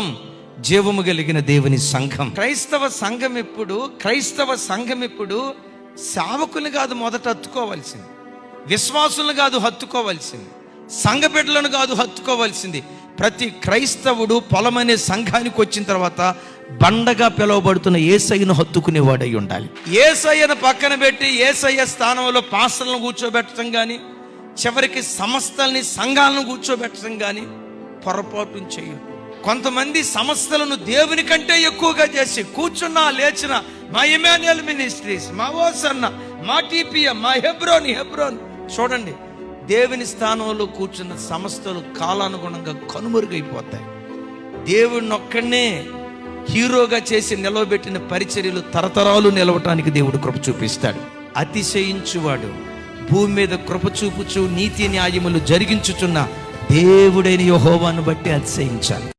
మూలం జీవము కలిగిన దేవుని సంఘం. క్రైస్తవ సంఘం ఎప్పుడు సేవకులు కాదు మొదట హత్తుకోవాల్సింది, విశ్వాసులను కాదు హత్తుకోవాల్సింది, సంఘ బిడ్డలను కాదు హత్తుకోవాల్సింది. ప్రతి క్రైస్తవుడు పొలమనే సంఘానికి వచ్చిన తర్వాత బండగా పిలువబడుతున్న యేసయ్యను హత్తుకునేవాడై ఉండాలి. యేసయ్యను పక్కన పెట్టి యేసయ్య స్థానంలో పాస్టర్లను కూర్చోబెట్టడం కానీ, చివరికి సంస్థల్ని సంఘాలను కూర్చోబెట్టడం కానీ పొరపాటు చేయు. కొంతమంది సంస్థలను దేవుని కంటే ఎక్కువగా చేసి కూర్చున్నా లేచిన మా ఇమాన్యుయల్ మినిస్ట్రీస్, మా ఓసన్న, మా టీపీఎ, మా హెబ్రోన్ చూడండి, దేవుని స్థానంలో కూర్చున్న సంస్థలు కాలానుగుణంగా కనుమరుగైపోతాయి. దేవుడిని ఒక్కడనే హీరోగా చేసి నిలవబెట్టిన పరిచర్యలు తరతరాలు నిలవటానికి దేవుడు కృప చూపిస్తాడు. అతిశయించువాడు భూమి మీద కృప చూపుచు నీతి న్యాయములు జరిగించుచున్న దేవుడైన యెహోవాను బట్టి అతిశయించాలి.